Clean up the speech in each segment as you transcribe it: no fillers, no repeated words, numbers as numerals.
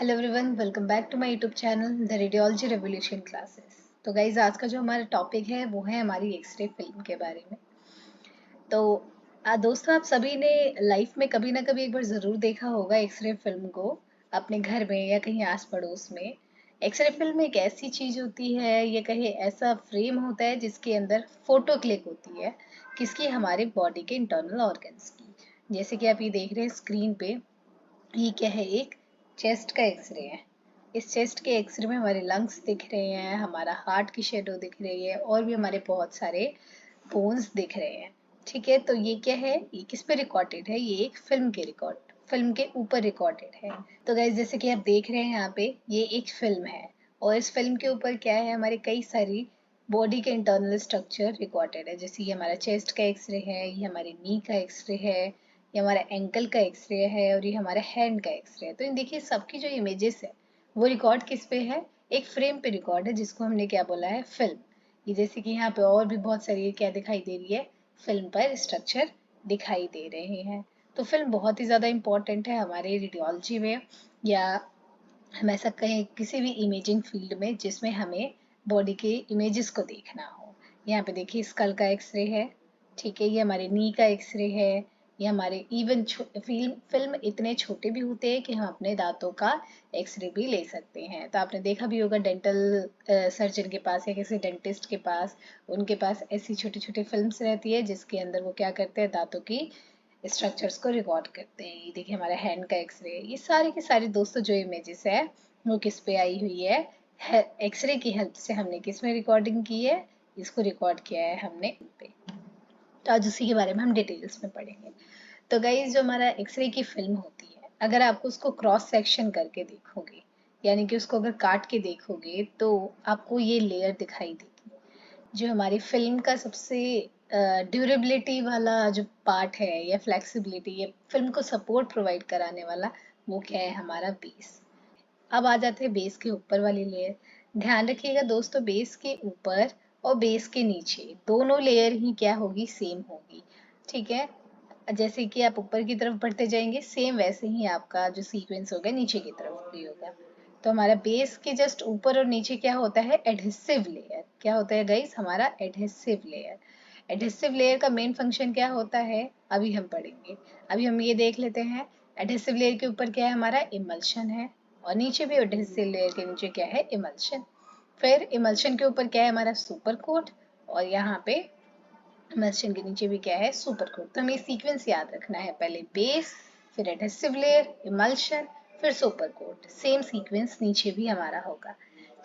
Hello everyone, welcome back to my YouTube channel the radiology revolution classes. तो guys, आज का जो हमारा टॉपिक है वो है हमारी एक्सरे फिल्म के बारे में। तो दोस्तों, आप सभी ने लाइफ में कभी ना कभी एक बार ज़रूर देखा होगा एक्सरे फिल्म को, अपने घर में या कहीं आस पड़ोस में। एक्सरे फिल्म एक ऐसी चीज़ होती है, या कहीं ऐसा फ्रेम होता है जिसके अंदर फोटो क्लिक होती है किसकी, हमारे बॉडी के इंटरनल ऑर्गन्स की। जैसे कि आप ये देख रहे हैं स्क्रीन पे, ये क्या है, एक चेस्ट का एक्सरे है। इस चेस्ट के एक्सरे में हमारे लंग्स दिख रहे हैं, हमारा हार्ट की शेडो दिख रही है और भी हमारे बहुत सारे बोन्स दिख रहे हैं। ठीक है, तो ये क्या है, ये किस पे रिकॉर्डेड है? ये एक फिल्म के ऊपर रिकॉर्डेड है। तो गाइस, जैसे कि आप देख रहे हैं यहाँ पे, ये एक फिल्म है और इस फिल्म के ऊपर क्या है, हमारे कई सारी बॉडी के इंटरनल स्ट्रक्चर रिकॉर्डेड है। जैसे ये हमारा चेस्ट का एक्सरे है, ये हमारे नी का एक्सरे है, ये हमारा एंकल का एक्सरे है और ये हमारा हैंड का एक्सरे है। तो इन देखिए, सबकी जो इमेजेस है वो रिकॉर्ड किस पे है? एक फ्रेम पे रिकॉर्ड है, जिसको हमने क्या बोला है, फिल्म। ये जैसे कि यहाँ पे और भी बहुत सारी क्या दिखाई दे रही है, फिल्म पर स्ट्रक्चर दिखाई दे रहे हैं। तो फिल्म बहुत ही ज़्यादा इम्पोर्टेंट है हमारे रेडियोलॉजी में, या हम ऐसा कहें किसी भी इमेजिंग फील्ड में जिसमें हमें बॉडी के इमेजेस को देखना हो। यहाँ पे देखिए, स्कल का एक्सरे है। ठीक है, ये हमारे नी का एक्सरे है। ये हमारे इवन फिल्म इतने छोटे भी होते हैं कि हम अपने दांतों का एक्सरे भी ले सकते हैं। तो आपने देखा भी होगा डेंटल सर्जन के पास या किसी डेंटिस्ट के पास, उनके पास ऐसी छोटी छोटी फिल्म्स रहती है जिसके अंदर वो क्या करते हैं, दांतों की स्ट्रक्चर्स को रिकॉर्ड करते हैं। ये देखिए, हमारा हैंड का एक्सरे। ये सारे के सारे दोस्तों जो इमेजेस है वो किस पे आई हुई है, एक्सरे की हेल्प से हमने किस में रिकॉर्डिंग की है, इसको रिकॉर्ड किया है हमने पे। तो आज उसी के बारे में हम डिटेल्स में पढ़ेंगे। तो गाइस, जो हमारा एक्सरे की फिल्म होती है, अगर आपको उसको क्रॉस सेक्शन करके देखोगे, यानी कि उसको अगर काट के देखोगे, तो आपको ये लेयर दिखाई देगी। जो हमारी फिल्म का सबसे ड्यूरेबिलिटी वाला जो पार्ट है, या फ्लेक्सिबिलिटी, या फिल्म को सपोर्ट प्रोवाइड कराने वाला, वो क्या है, हमारा बेस। अब आ जाते हैं बेस के ऊपर वाली लेयर। ध्यान रखिएगा दोस्तों, बेस के ऊपर और बेस के नीचे दोनों लेयर ही क्या होगी, सेम होगी। ठीक है, जैसे कि आप ऊपर की तरफ बढ़ते जाएंगे, सेम वैसे ही आपका जो सीक्वेंस होगा नीचे की तरफ भी होगा। तो हमारा बेस के जस्ट ऊपर और नीचे क्या होता है, एडहेसिव लेयर। क्या होता है गाइस, हमारा एडहेसिव लेयर। एडहेसिव लेयर का मेन फंक्शन क्या होता है, अभी हम पढ़ेंगे। अभी हम ये देख लेते हैं, एडहेसिव लेयर के ऊपर क्या है, हमारा इमल्शन है, और नीचे भी एडहेसिव लेयर के नीचे क्या है, इमल्शन। फिर इमल्शन के ऊपर क्या है, हमारा सुपर कोट, और यहाँ पे इमल्शन के नीचे भी क्या है, सुपर कोट। तो हमें सीक्वेंस याद रखना है, पहले बेस, फिर एडहेसिव लेयर, इमल्शन, फिर सुपर कोट। सेम सीक्वेंस नीचे भी हमारा होगा।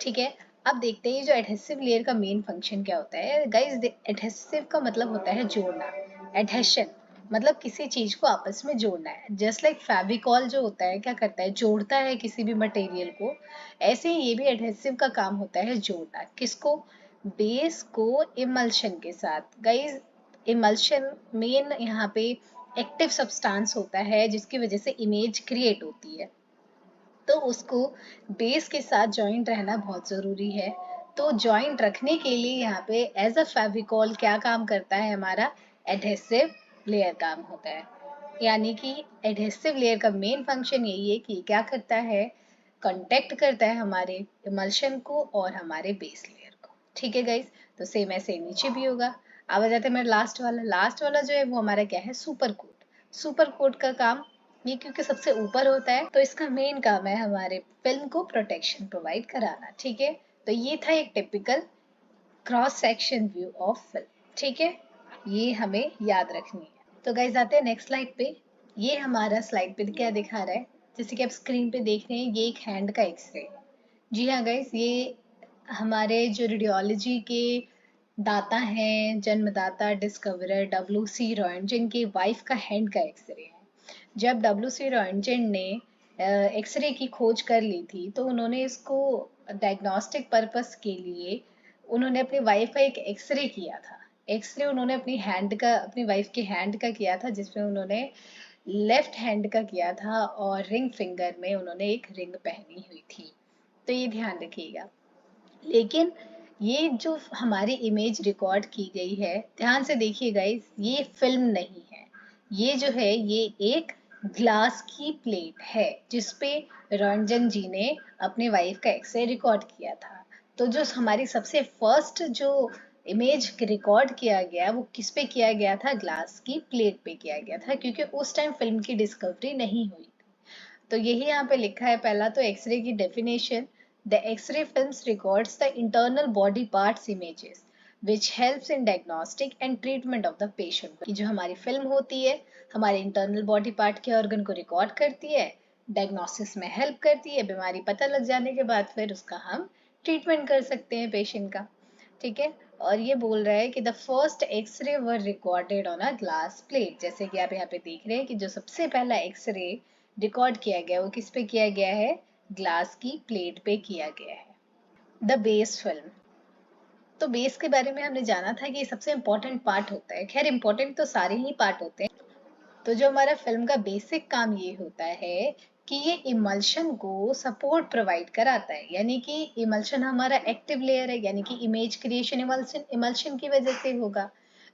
ठीक है, अब देखते हैं जो एडहेसिव लेयर का मेन फंक्शन क्या होता है। गाइस, एडहेसिव का मतलब होता है जोड़ना। एडहेशन मतलब किसी चीज को आपस में जोड़ना है। जस्ट लाइक फेविकॉल जो होता है, क्या करता है, जोड़ता है किसी भी मटेरियल को। ऐसे ही ये भी एडहेसिव का काम होता है, जोड़ना। किसको? बेस को इमल्शन के साथ। गाइस, इमल्शन मेन यहाँ पे एक्टिव सब्सटेंस होता है जिसकी वजह से इमेज क्रिएट होती है। तो उसको बेस के साथ जॉइंट रहना बहुत ज़रूरी है। तो जॉइंट रखने के लिए यहाँ पे एज अ फेविकॉल क्या काम करता है, हमारा एडहेसिव लेयर काम होता है। यानी कि एडहेसिव लेयर का मेन फंक्शन यही है कि क्या करता है, कांटेक्ट करता है हमारे इमल्शन को और हमारे बेस लेयर को। ठीक है गाइस, तो सेम ऐसे नीचे भी होगा। अब आ जाते हैं मेरा लास्ट वाला जो है वो हमारा क्या है, सुपर कोट। सुपर कोट का काम, ये क्योंकि सबसे ऊपर होता है तो इसका मेन काम है हमारे फिल्म को प्रोटेक्शन प्रोवाइड कराना। ठीक है, तो ये था एक typical cross section view of film. ठीक है, ये हमें याद रखनी है। तो गाइस, आते हैं नेक्स्ट स्लाइड पे। ये हमारा स्लाइड पे क्या दिखा रहा है, जैसे कि आप स्क्रीन पे देख रहे हैं, ये एक हैंड का एक्सरे है। जी हाँ गाइस, ये हमारे जो रेडियोलॉजी के दाता हैं, जन्मदाता डिस्कवरर W.C. रॉन्टगेन की वाइफ का हैंड का एक्सरे है। जब W.C. रॉन्टगेन ने एक्सरे की खोज कर ली थी, तो उन्होंने इसको डायग्नोस्टिक पर्पस के लिए उन्होंने अपनी वाइफ का एक एक्सरे किया था। एक्सरे उन्होंने अपनी वाइफ के हैंड का किया था, जिसमें उन्होंने लेफ्ट हैंड का किया था और रिंग फिंगर में उन्होंने एक रिंग पहनी हुई थी। तो ये ध्यान रखिएगा। लेकिन ये जो हमारी इमेज रिकॉर्ड की गई है, ध्यान से देखिए गाइस, ये फिल्म नहीं है। ये जो है, ये एक ग्लास की प्लेट है जिसपे रंजन जी ने अपने वाइफ का एक्सरे रिकॉर्ड किया था। तो जो हमारी सबसे फर्स्ट जो इमेज रिकॉर्ड किया गया वो किस पे किया गया था, ग्लास की प्लेट पे किया गया था, क्योंकि उस टाइम फिल्म की डिस्कवरी नहीं हुई। तो यही यहाँ पे लिखा है। पहला तो एक्सरे की definition, the x-ray films records the internal body parts images which helps in diagnostic and treatment of the patient. कि जो हमारी फिल्म होती है हमारे इंटरनल बॉडी पार्ट के ऑर्गन को रिकॉर्ड करती है, डायग्नोसिस में हेल्प करती है, बीमारी पता लग जाने के बाद फिर उसका हम ट्रीटमेंट कर सकते हैं पेशेंट का। ठीक है। और ये बोल रहा है कि the first x-ray were recorded on a glass plate. जैसे कि आप यहाँ पे देख रहे हैं कि जो सबसे पहला एक्सरे रिकॉर्ड किया गया वो किस पे किया गया है, ग्लास की प्लेट पे किया गया है। The base film. तो बेस के बारे में हमने जाना था कि ये सबसे इम्पोर्टेंट पार्ट होता है। खैर इम्पोर्टेंट तो सारे ही पार्ट होते हैं। तो जो हमारा फिल्म का बेसिक काम ये होता है कि ये इमल्शन को सपोर्ट प्रोवाइड कराता है, यानी कि इमल्शन हमारा एक्टिव लेयर है, यानी कि इमेज क्रिएशन इमल्शन इमल्शन की वजह से होगा।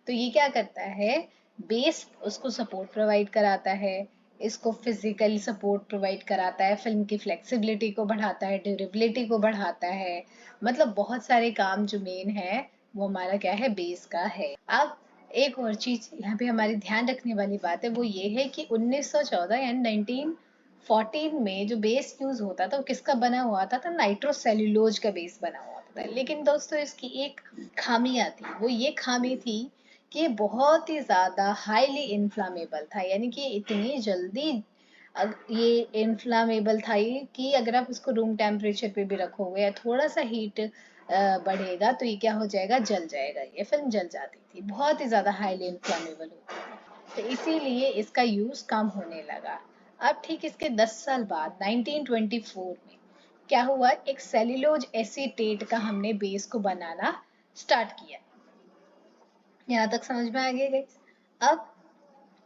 तो ये क्या करता है, बेस उसको सपोर्ट प्रोवाइड कराता है, इसको फिजिकली सपोर्ट प्रोवाइड कराता है, फिल्म की फ्लेक्सिबिलिटी को बढ़ाता है, ड्यूरेबिलिटी को बढ़ाता है। मतलब बहुत सारे काम जो मेन है वो हमारा क्या है, बेस का है। अब एक और चीज यहाँ पे हमारी ध्यान रखने वाली बात है वो ये है कि 1914 यानी 1914 में जो बेस यूज होता था वो किसका बना हुआ था, तो नाइट्रोसेल्यूलोज का बेस बना हुआ था। लेकिन दोस्तों इसकी एक खामी आती, वो ये खामी थी कि ये बहुत ही ज्यादा हाईली इन्फ्लामेबल था, यानी कि इतनी जल्दी ये इन्फ्लामेबल था ये कि अगर आप उसको रूम टेम्परेचर पे भी रखोगे या थोड़ा सा हीट बढ़ेगा तो ये क्या हो जाएगा, जल जाएगा। ये फिल्म जल जाती थी, बहुत ही ज्यादा हाईली इन्फ्लामेबल होती थी। तो इसीलिए इसका यूज कम होने लगा। अब ठीक इसके 10 साल बाद 1924 में क्या हुआ, एक सेल्यूलोज एसीटेट का हमने बेस को बनाना स्टार्ट किया। यहाँ तक समझ में आ गया गाइस। अब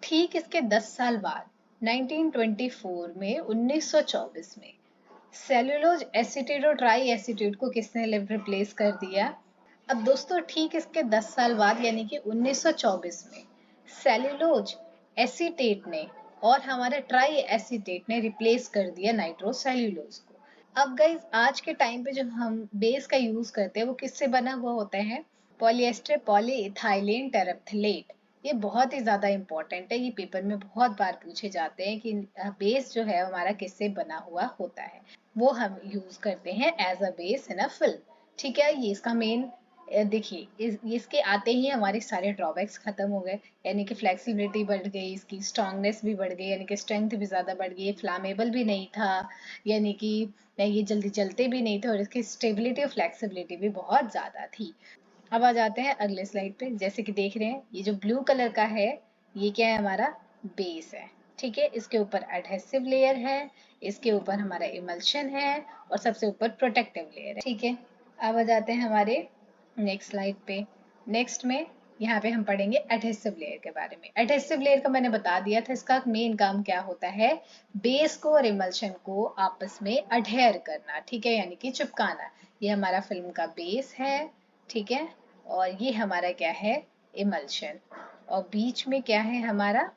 ठीक इसके 10 साल बाद 1924 में 1924 में सेल्यूलोज एसीटेट और ट्राई एसीटेट को किसने रिप्लेस कर दिया। अब दोस्तों ठीक इसके 10 साल बाद यानी कि 1924 में सेल्यूलोज एसीटेट ने और हमारे ट्राई एसीटेट ने रिप्लेस कर दिया नाइट्रोसेल्यूलोज को। अब गाइज आज के टाइम पे जो हम बेस का यूज करते हैं वो किससे बना हुआ होता है, पॉलीएस्टर पॉलीइथाइलीन टेरेप्थलेट। ये बहुत ही ज्यादा इंपॉर्टेंट है, ये पेपर में बहुत बार पूछे जाते हैं कि बेस जो है हमारा किससे बना हुआ होता है, वो हम यूज करते हैं as a base in a film. ठीक है, ये इसका मेन देखिए इसके आते ही हमारे सारे ड्रॉबैक्स खत्म हो गए, यानी कि फ्लेक्सिबिलिटी बढ़ गई, इसकी स्ट्रांगनेस भी बढ़ गई, यानी कि स्ट्रेंथ भी ज्यादा बढ़ गई, फ्लामेबल भी नहीं था, यानी कि ये जल्दी चलते भी नहीं थे, और इसकी स्टेबिलिटी और फ्लेक्सिबिलिटी भी बहुत ज्यादा थी। अब आ जाते हैं अगले स्लाइड पे। जैसे कि देख रहे हैं ये जो ब्लू कलर का है ये क्या है, हमारा बेस है। ठीक है, इसके ऊपर एडहेसिव लेयर है, इसके ऊपर हमारा इमल्शन है और सबसे ऊपर प्रोटेक्टिव लेयर है। ठीक है, अब आ जाते हैं हमारे नेक्स्ट स्लाइड पे। नेक्स्ट में यहाँ पे हम पढ़ेंगे एडहेसिव लेयर के बारे में। एडहेसिव लेयर का मैंने बता दिया था, इसका मेन काम क्या होता है, बेस को और इमल्शन को आपस में अडहेयर करना। ठीक है, यानी कि चिपकाना। ये हमारा फिल्म का बेस है। ठीक है, और ये हमारा क्या है, इमल्शन, और बीच में क्या है हमारा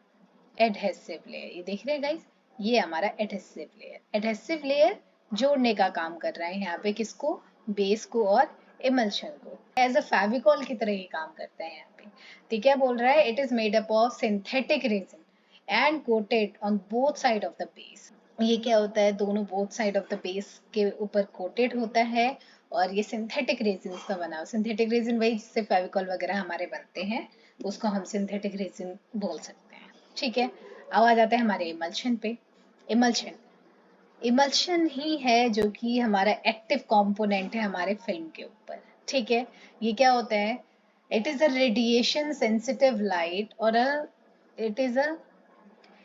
एडहेसिव लेयर। ये देख रहे हैं गाइस, ये हमारा एडहेसिव लेयर। एडहेसिव लेयर जोड़ने का काम कर रहा है यहाँ पे, किसको, बेस को और इमल्शन को। एज अ फेविकॉल की तरह ये काम करता है यहाँ पे। तो क्या बोल रहा है, it is made up of synthetic resin and coated on both side of the base. ये क्या होता है, दोनों both side of the base के ऊपर कोटेड होता है, और ये सिंथेटिक रेजिन का बना हुआ। सिंथेटिक रेजिन वही जिससे फेविकॉल वगैरह हमारे बनते हैं, उसको हम सिंथेटिक रेजिन बोल सकते हैं। ठीक है, अब आ जाते हैं हमारे इमल्शन पे। इमल्शन इमल्शन ही है जो कि हमारा एक्टिव कंपोनेंट है हमारे फिल्म के ऊपर। ठीक है, ये क्या होता है, it is a radiation sensitive light और it is a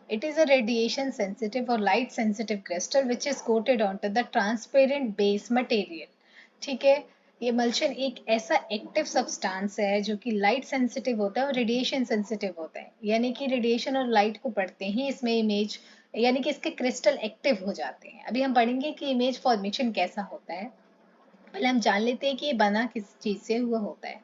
it is a radiation sensitive or light sensitive crystal which is coated onto the transparent base material। ठीक है, ये मल्शन एक ऐसा एक्टिव सब्सटेंस है जो कि लाइट सेंसिटिव होता है और रेडिएशन सेंसिटिव होता है, यानी कि रेडिएशन और लाइट को पढ़ते ही इसमें इमेज, यानी कि इसके क्रिस्टल एक्टिव हो जाते हैं। अभी हम पढ़ेंगे कि इमेज फॉर्मेशन कैसा होता है, पहले हम जान लेते हैं कि ये बना किस चीज से हुआ होता है।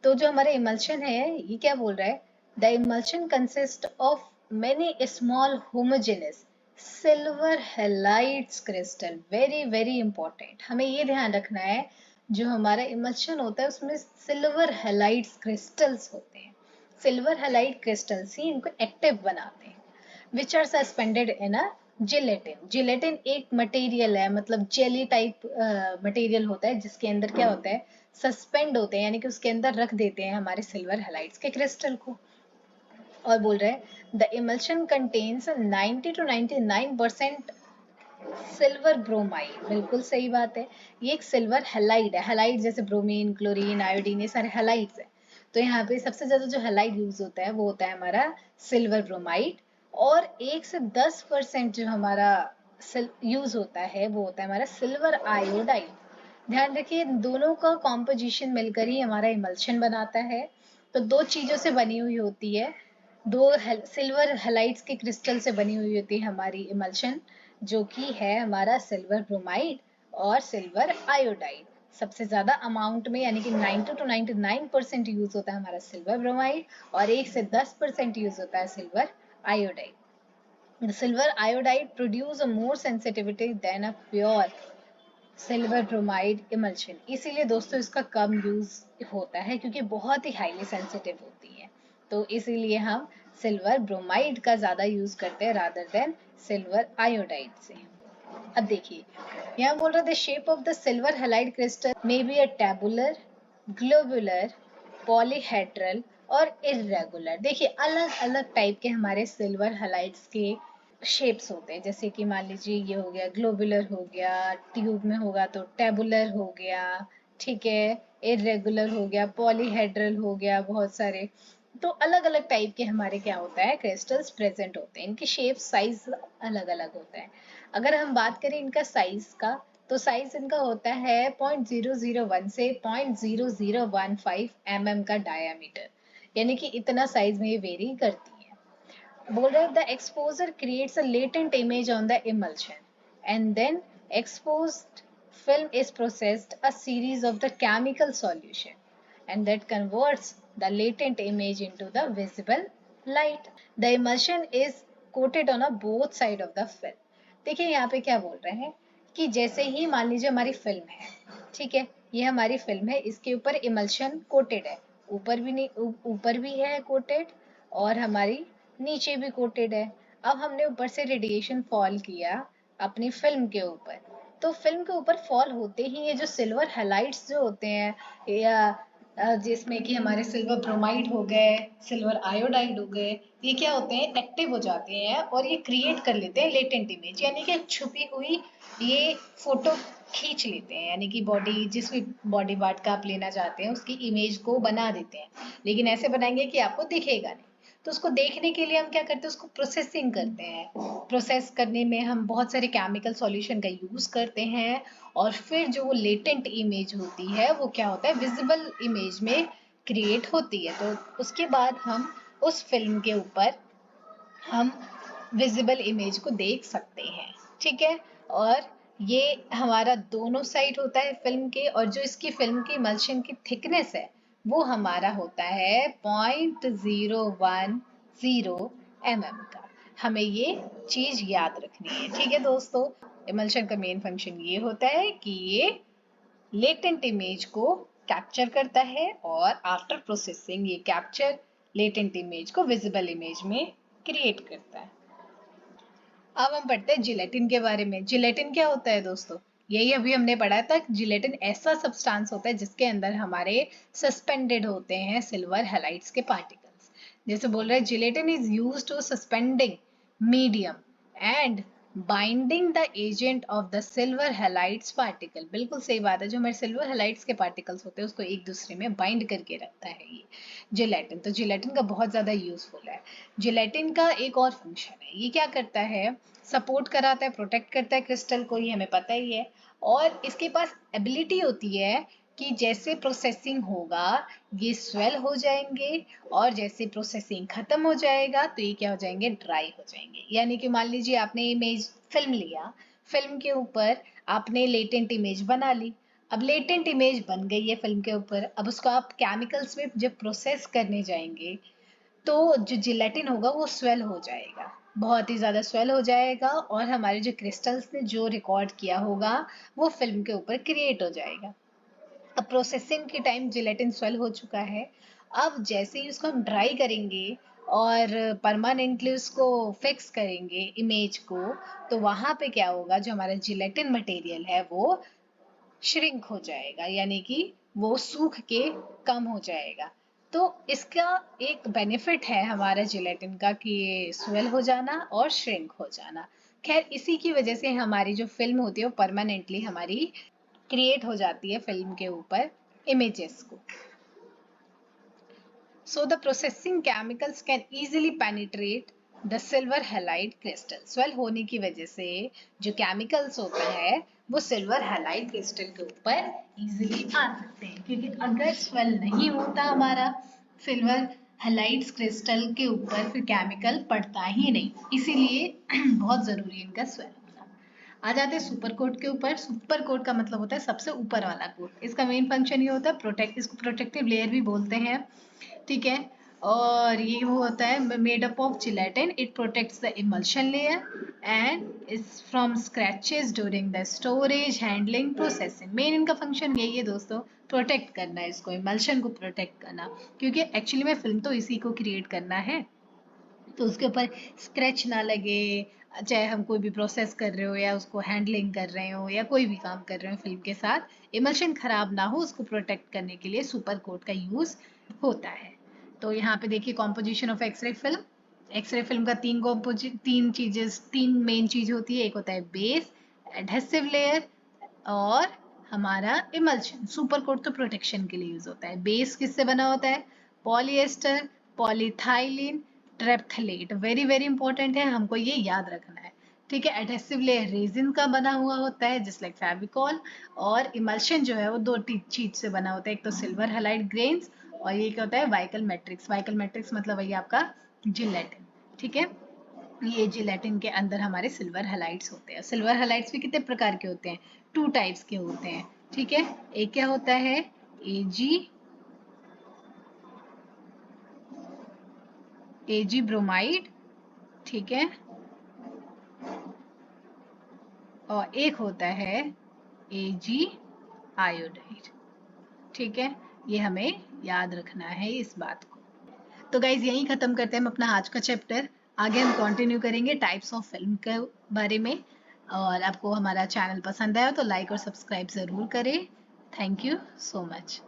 तो जो हमारा इमल्शन है ये क्या बोल रहा है, the emulsion consist of many small homogeneous silver halides crystal, very very important। हमें ये ध्यान रखना है जो हमारा इमल्शन होता है उसमें सिल्वर हेलाइड्स क्रिस्टल्स होते हैं। सिल्वर हेलाइड क्रिस्टल्स ही इनको एक्टिव बनाते हैं। Which are suspended in a gelatin. Gelatin एक मटेरियल है, मतलब जेली टाइप मटेरियल होता है जिसके अंदर क्या होता है, सस्पेंड होते हैं, यानी कि उसके अंदर रख देते हैं हमारे सिल्वर हेलाइड्स के क्रिस्टल को। और बोल रहे हैं the emulsion contains 90 to 99% silver bromide. बिल्कुल सही बात है, ये एक सिल्वर हेलाइड है। हेलाइड जैसे ब्रोमीन, क्लोरीन, आयोडीन, ये सारे हेलाइड्स है। तो यहाँ पे सबसे ज्यादा जो हेलाइड यूज होता है वो होता है हमारा सिल्वर ब्रोमाइड। और 1 से 10% जो हमारा यूज होता है वो होता है हमारा सिल्वर आयोडाइड। ध्यान रखिए दोनों का कॉम्पोजिशन मिलकर ही हमारा इमल्शन बनाता है। तो दो चीजों से बनी हुई होती है, दो सिल्वर हेलाइड्स के क्रिस्टल से बनी हुई होती है हमारी इमल्शन, जो कि है हमारा सिल्वर ब्रोमाइड और सिल्वर आयोडाइड। सबसे ज्यादा अमाउंट में यानी कि 90 to 99% यूज होता है हमारा सिल्वर ब्रोमाइड और 1 से 10% यूज होता है silver iodide. The silver iodide produce a more sensitivity than a pure silver bromide emulsion. इसीलिए दोस्तों इसका कम यूज होता है क्योंकि बहुत ही हाईली सेंसिटिव होती है। तो इसीलिए हम सिल्वर ब्रोमाइड का ज्यादा यूज करते हैं रादर देन सिल्वर आयोडाइड से। अब देखिए यहाँ बोल रहा है the shape of the silver halide crystal may be a tabular, globular, polyhedral और इर्रेगुलर। देखिए अलग अलग टाइप के हमारे सिल्वर हैलाइड्स के शेप्स होते हैं। जैसे कि मान लीजिए ये हो गया ग्लोबुलर, हो गया ट्यूब में होगा तो टेबुलर हो गया, ठीक है, इरेगुलर हो गया, पॉलीहेड्रल हो गया, बहुत सारे। तो अलग अलग टाइप के हमारे क्या होता है क्रिस्टल्स प्रेजेंट होते हैं। इनकी शेप साइज अलग अलग होता है। अगर हम बात करें इनका साइज का तो साइज इनका होता है 0.001 से 0.0015 mm का डायामीटर, यानी कि इतना साइज में ये वेरी करती है। बोल रहे the exposure creates a latent image on the emulsion and then exposed film is processed a series of the chemical solution and that converts the latent image into the visible light. The emulsion is coated on a both side of the film. देखिए यहाँ पे क्या बोल रहे हैं कि जैसे ही मान लीजिए हमारी फिल्म है, ठीक है, ये हमारी फिल्म है, इसके ऊपर इमल्शन कोटेड है, ऊपर भी नहीं, ऊपर भी है कोटेड और हमारी नीचे भी कोटेड है। अब हमने ऊपर से रेडिएशन फॉल किया अपनी फिल्म के ऊपर, तो फिल्म के ऊपर फॉल होते ही ये जो सिल्वर हैलाइड्स जो होते हैं या जिसमें कि हमारे सिल्वर ब्रोमाइड हो गए, सिल्वर आयोडाइड हो गए, ये क्या होते हैं एक्टिव हो जाते हैं और ये क्रिएट कर लेते हैं लेटेंट इमेज, यानी कि छुपी हुई ये फोटो खींच लेते हैं, यानी कि बॉडी जिस भी बॉडी पार्ट का आप लेना चाहते हैं उसकी इमेज को बना देते हैं। लेकिन ऐसे बनाएंगे कि आपको दिखेगा नहीं। तो उसको देखने के लिए हम क्या करते हैं, उसको प्रोसेसिंग करते हैं। प्रोसेस करने में हम बहुत सारे केमिकल सॉल्यूशन का यूज करते हैं और फिर जो वो लेटेंट इमेज होती है वो क्या होता है विजिबल इमेज में क्रिएट होती है। तो उसके बाद हम उस फिल्म के ऊपर हम विजिबल इमेज को देख सकते हैं, ठीक है। और ये हमारा दोनों साइड होता है फिल्म के, और जो इसकी फिल्म की इमल्शन की थिकनेस है वो हमारा होता है 0.010 mm का। हमें ये चीज याद रखनी है, ठीक है दोस्तों। इमल्शन का मेन फंक्शन ये होता है कि ये लेटेंट इमेज को कैप्चर करता है और आफ्टर प्रोसेसिंग ये कैप्चर लेटेंट इमेज को विजिबल इमेज में क्रिएट करता है। अब हम पढ़ते हैं जिलेटिन के बारे में। जिलेटिन क्या होता है दोस्तों, यही अभी हमने पढ़ा था। जिलेटिन ऐसा सब्सटेंस होता है जिसके अंदर हमारे सस्पेंडेड होते हैं सिल्वर हैलाइड्स के पार्टिकल्स। जैसे बोल रहे हैं gelatin is used to suspending medium and binding the agent of the silver halides particle. बिल्कुल सही बात है, जो हमारे सिल्वर हैलाइड्स के पार्टिकल्स होते हैं उसको एक दूसरे में बाइंड करके रखता है ये जिलेटिन। तो जिलेटिन का बहुत ज्यादा यूजफुल है। जिलेटिन का एक और फंक्शन है, ये क्या करता है, सपोर्ट कराता है, प्रोटेक्ट करता है क्रिस्टल को, ये हमें पता ही है। और इसके पास एबिलिटी होती है कि जैसे प्रोसेसिंग होगा ये स्वेल हो जाएंगे और जैसे प्रोसेसिंग खत्म हो जाएगा तो ये क्या हो जाएंगे, ड्राई हो जाएंगे। यानी कि मान लीजिए आपने इमेज फिल्म लिया, फिल्म के ऊपर आपने लेटेंट इमेज बना ली। अब लेटेंट इमेज बन गई है फिल्म के ऊपर, अब उसको आप केमिकल्स में जब प्रोसेस करने जाएंगे तो जो जिलेटिन होगा वो स्वेल हो जाएगा, बहुत ही ज्यादा स्वेल हो जाएगा, और हमारे जो क्रिस्टल्स ने जो रिकॉर्ड किया होगा वो फिल्म के ऊपर क्रिएट हो जाएगा। अब प्रोसेसिंग के टाइम जिलेटिन स्वेल हो चुका है। अब जैसे ही उसको हम ड्राई करेंगे और परमानेंटली उसको फिक्स करेंगे इमेज को, तो वहां पे क्या होगा, जो हमारा जिलेटिन मटेरियल है वो श्रिंक हो जाएगा, यानी कि वो सूख के कम हो जाएगा। तो इसका एक बेनिफिट है हमारा जिलेटिन का कि ये स्वेल हो जाना और श्रिंक हो जाना। खैर इसी की वजह से हमारी जो फिल्म होती है वो परमानेंटली हमारी क्रिएट हो जाती है फिल्म के ऊपर इमेजेस को। So the processing chemicals can easily penetrate the silver halide crystal. Swell होने की वजह से जो केमिकल्स होते हैं वो सिल्वर हैलाइड क्रिस्टल के ऊपर इजीली आ सकते हैं, क्योंकि अगर स्वेल नहीं होता हमारा सिल्वर हैलाइड क्रिस्टल के ऊपर, फिर केमिकल पड़ता ही नहीं, इसीलिए बहुत जरूरी है इनका स्वेल। आ जाते हैं सुपर कोट के ऊपर। सुपर कोट का मतलब होता है सबसे ऊपर वाला कोट। इसका मेन फंक्शन ये होता है प्रोटेक्ट, इसको प्रोटेक्टिव लेयर भी बोलते हैं, ठीक है। और ये वो होता है made up of gelatin, it protects the emulsion layer and is from scratches during the storage, handling, processing. Main इनका फंक्शन यही है दोस्तों, प्रोटेक्ट करना है इसको, इमल्शन को प्रोटेक्ट करना, क्योंकि एक्चुअली में फिल्म तो इसी को क्रिएट करना है, तो उसके ऊपर स्क्रैच ना लगे। चाहे हम कोई भी प्रोसेस कर रहे हो या उसको हैंडलिंग कर रहे हो या कोई भी काम कर रहे हो फिल्म के साथ, इमल्शन खराब ना हो उसको प्रोटेक्ट करने के लिए सुपर कोट का यूज होता है। तो यहाँ पे देखिए composition of x-ray film. X-ray film का तीन मेन चीज होती है। एक होता है बेस, एडहेसिव लेयर और हमारा इमल्शन। सुपर कोट तो प्रोटेक्शन के लिए यूज होता है। बेस किससे बना होता है? Polyester, polyethylene, terephthalate. Very very important है, हमको ये याद रखना है, ठीक है। एडहेसिव लेयर रेजिन का बना हुआ होता है जस्ट लाइक फेविकॉल, और इमल्शन जो है वो दो चीज से बना होता है, एक तो सिल्वर हैलाइड ग्रेन्स और ये क्या होता है वाइकल मैट्रिक्स। वाइकल मैट्रिक्स मतलब वही आपका जिलेटिन, ठीक है। ये जिलेटिन के अंदर हमारे सिल्वर हैलाइड्स होते हैं। सिल्वर हैलाइड्स भी कितने प्रकार के होते हैं? 2 टाइप्स के होते हैं, ठीक है। एक क्या होता है एजी ब्रोमाइड, ठीक है, और एक होता है एजी आयोडाइड, ठीक है। ये हमें याद रखना है इस बात को। तो गाइज यहीं खत्म करते हैं हम अपना आज का चैप्टर। आगे हम कंटिन्यू करेंगे टाइप्स ऑफ फिल्म के बारे में। और आपको हमारा चैनल पसंद आया तो लाइक और सब्सक्राइब जरूर करें। Thank you so much.